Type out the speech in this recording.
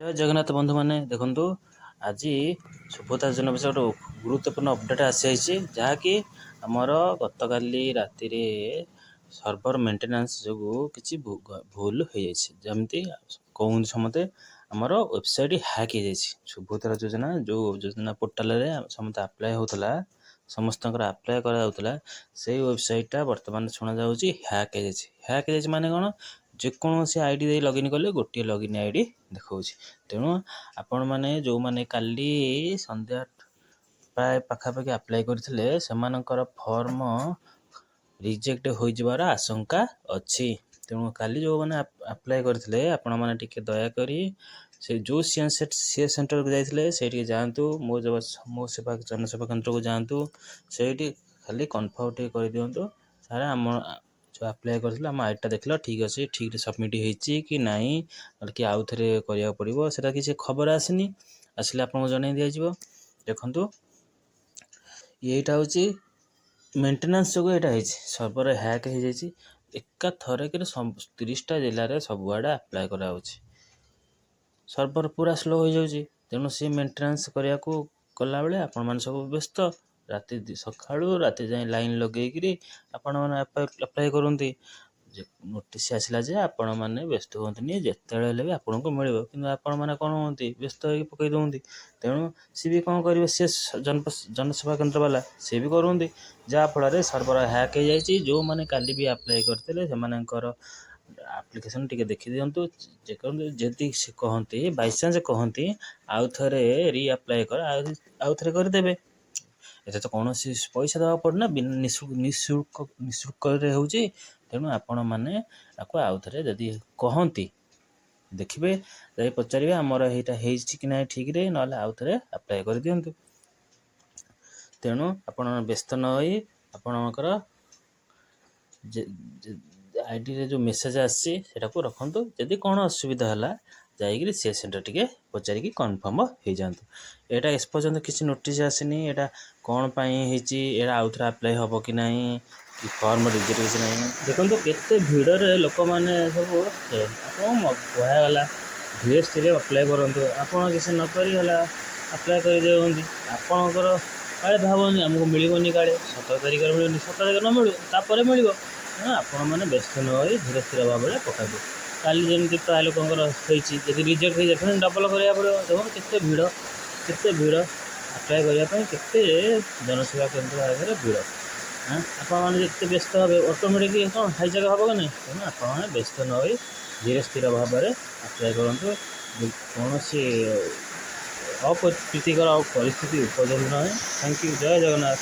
ଜୟ ଜଗନ୍ନାଥ ବନ୍ଧୁ ମାନେ ଦେଖନ୍ତୁ ଆଜି ସୁଭଦ୍ରା ଯୋଜନା ବିଷୟରେ ଗୋଟେ ଗୁରୁତ୍ୱପୂର୍ଣ୍ଣ ଅପଡେଟ୍ ଆସିଯାଇଛି ଯାହାକି ଆମର ଗତକାଲି ରାତିରେ ସର୍ଭର ମେଣ୍ଟେନାନ୍ସ ଯୋଗୁଁ କିଛି ଭୁଲ ହେଇଯାଇଛି। ଯେମିତି କହୁଛନ୍ତି ସମସ୍ତେ ଆମର ୱେବସାଇଟ୍ ହ୍ୟାକ୍ ହେଇଯାଇଛି। ସୁଭଦ୍ରା ଯୋଜନା ଯେଉଁ ଯୋଜନା ପୋର୍ଟାଲରେ ସମସ୍ତେ ଆପ୍ଲାଏ ହେଉଥିଲା, ସମସ୍ତଙ୍କର ଆପ୍ଲାଏ କରାଯାଉଥିଲା, ସେଇ ୱେବସାଇଟ୍ଟା ବର୍ତ୍ତମାନ ଶୁଣାଯାଉଛି ହ୍ୟାକ୍ ହେଇଯାଇଛି। ହ୍ୟାକ୍ ହେଇଯାଇଛି ମାନେ କ'ଣ? ଯେକୌଣସି ଆଇ ଡ଼ି ଦେଇ ଲଗ୍ଇନ୍ କଲେ ଗୋଟିଏ ଲଗ୍ଇନ୍ ଆଇ ଡ଼ି ଦେଖାଉଛି। ତେଣୁ ଆପଣମାନେ ଯେଉଁମାନେ କାଲି ସନ୍ଧ୍ୟା ପ୍ରାୟ ପାଖାପାଖି ଆପ୍ଲାଏ କରିଥିଲେ ସେମାନଙ୍କର ଫର୍ମ ରିଜେକ୍ଟ ହୋଇଯିବାର ଆଶଙ୍କା ଅଛି। ତେଣୁ କାଲି ଯେଉଁମାନେ ଆପ୍ଲାଏ କରିଥିଲେ ଆପଣମାନେ ଟିକେ ଦୟାକରି ସେ ଯେଉଁ ସିଏ ସେଣ୍ଟରକୁ ଯାଇଥିଲେ ସେଇଠିକି ଯାଆନ୍ତୁ, ମୋ ସେବା ଜନସେବା କେନ୍ଦ୍ରକୁ ଯାଆନ୍ତୁ। ସେଇଠି ଖାଲି କନଫର୍ମ ଟିକେ କରିଦିଅନ୍ତୁ, ସାର୍ ଆମ ଯେଉଁ ଆପ୍ଲାଏ କରିଥିଲେ ଆମ ଆଇଡ଼ିଟା ଦେଖିଲ ଠିକ୍ ଅଛି, ଠିକ୍ରେ ସବମିଟ୍ ହେଇଛି କି ନାହିଁ, ନହେଲେ କି ଆଉ ଥରେ କରିବାକୁ ପଡ଼ିବ, ସେଇଟା କିଛି ଖବର ଆସିନି। ଆସିଲେ ଆପଣଙ୍କୁ ଜଣାଇ ଦିଆଯିବ। ଦେଖନ୍ତୁ ଏଇଟା ହେଉଛି ମେଣ୍ଟେନାନ୍ସ ଯୋଗୁଁ ଏଇଟା ହେଇଛି, ସର୍ଭର ହ୍ୟାକ୍ ହେଇଯାଇଛି। ଏକା ଥରକରେ 30ଟା ଜିଲ୍ଲାରେ ସବୁଆଡ଼େ ଆପ୍ଲାଏ କରାହେଉଛି, ସର୍ଭର ପୁରା ସ୍ଲୋ ହେଇଯାଉଛି। ତେଣୁ ସେ ମେଣ୍ଟେନାନ୍ସ କରିବାକୁ ଗଲାବେଳେ ଆପଣମାନେ ସବୁ ବ୍ୟସ୍ତ, ସକାଳୁ ରାତି ଯାଏଁ ଲାଇନ୍ ଲଗେଇକିରି ଆପଣମାନେ ଆପ୍ଲାଏ କରନ୍ତି। ନୋଟିସ୍ ଆସିଲା ଯେ ଆପଣମାନେ ବ୍ୟସ୍ତ ହୁଅନ୍ତୁନି, ଯେତେବେଳେ ହେଲେ ବି ଆପଣଙ୍କୁ ମିଳିବ। କିନ୍ତୁ ଆପଣମାନେ କ'ଣ ହୁଅନ୍ତି, ବ୍ୟସ୍ତ ହେଇକି ପକାଇ ଦିଅନ୍ତି। ତେଣୁ ସିଏ ବି କ'ଣ କରିବେ, ସେ ଜନସେବା କେନ୍ଦ୍ର ବାଲା ସିଏ ବି କରୁନ୍ତି, ଯାହାଫଳରେ ସର୍ଭର ହ୍ୟାକ୍ ହେଇଯାଇଛି। ଯେଉଁମାନେ କାଲି ବି ଆପ୍ଲାଏ କରିଥିଲେ ସେମାନଙ୍କର ଆପ୍ଲିକେସନ୍ ଟିକେ ଦେଖିଦିଅନ୍ତୁ। ଯଦି ସେ କହନ୍ତି, ବାଇଚାନ୍ସ କହନ୍ତି ଆଉ ଥରେ ରିଆପ୍ଲାଏ କର, ଆଉ ଥରେ କରିଦେବେ। ଏତେ ତ କୌଣସି ପଇସା ଦେବାକୁ ପଡ଼ୁନା, ନିଃଶୁଳ୍କରେ ହେଉଛି। ତେଣୁ ଆପଣମାନେ ତାକୁ ଆଉ ଥରେ ଯଦି କହନ୍ତି ଦେଖିବେ, ଯାଇ ପଚାରିବେ ଆମର ଏଇଟା ହେଇଛି କି ନାହିଁ ଠିକ୍ରେ, ନହେଲେ ଆଉ ଥରେ ଆପ୍ଲାଏ କରିଦିଅନ୍ତୁ। ତେଣୁ ଆପଣ ବ୍ୟସ୍ତ ନ ହୋଇ ଆପଣଙ୍କର ଆଇଡ଼ିରେ ଯେଉଁ ମେସେଜ୍ ଆସିଛି ସେଟାକୁ ରଖନ୍ତୁ। ଯଦି କ'ଣ ଅସୁବିଧା ହେଲା ଯାଇକିରି ସେ ସେଣ୍ଟର ଟିକେ ପଚାରିକି କନଫର୍ମ ହେଇଯାଆନ୍ତୁ। ଏଇଟା ଏପର୍ଯ୍ୟନ୍ତ କିଛି ନୋଟିସ୍ ଆସିନି, ଏଇଟା କ'ଣ ପାଇଁ ହେଇଛି, ଏଇଟା ଆଉ ଥରେ ଆପ୍ଲାଏ ହେବ କି ନାହିଁ, କି ଫର୍ମ ରିଜେକ୍ଟ ହେଇଛି ନାହିଁ। ଦେଖନ୍ତୁ କେତେ ଭିଡ଼ରେ ଲୋକମାନେ ସବୁ, ଆପଣ କୁହାଗଲା ଧୀରେ ସ୍ଥିରେ ଆପ୍ଲାଏ କରନ୍ତୁ, ଆପଣ କିଛି ନ କରିଗଲା ଆପ୍ଲାଏ କରିଦେଉଛନ୍ତି। ଆପଣଙ୍କର କାଳେ ଭାବନି ଆମକୁ ମିଳିବନି, କାଳେ 17 ତାରିଖରେ ମିଳୁନି, 17 ତାରିଖ ନ ମିଳୁ ତାପରେ ମିଳିବ। ତେଣୁ ଆପଣମାନେ ବ୍ୟସ୍ତ ନ ହୋଇ ଧୀରେ ସ୍ଥିର ଭାବରେ ପକାନ୍ତୁ। କାଲି ଯେମିତି ପ୍ରାୟ ଲୋକଙ୍କର ହେଇଛି, ଯଦି ରିଜେକ୍ଟ ହେଇଯାଏ ପୁଣି ଡବଲ୍ କରିବାକୁ ପଡ଼ିବ। ଦେଖନ୍ତୁ କେତେ ଭିଡ଼ ଆପ୍ଲାଏ କରିବା ପାଇଁ, କେତେ ଜନସେବା କେନ୍ଦ୍ର ଆଗରେ ଭିଡ଼। ଆପଣମାନେ ଯେତେ ବ୍ୟସ୍ତ ହେବେ ଅଟୋମେଟିକ୍ କ'ଣ ହାଇଜାକ୍ ହେବ କି ନାହିଁ। ତେଣୁ ଆପଣମାନେ ବ୍ୟସ୍ତ ନ ହୋଇ ଧୀରେ ସ୍ଥିର ଭାବରେ ଆପ୍ଲାଏ କରନ୍ତୁ। କୌଣସି ଅପ୍ରୀତିକର ପରିସ୍ଥିତି ଉପଯୋଗ ନହୁଏ। Thank you. ଜୟ ଜଗନ୍ନାଥ।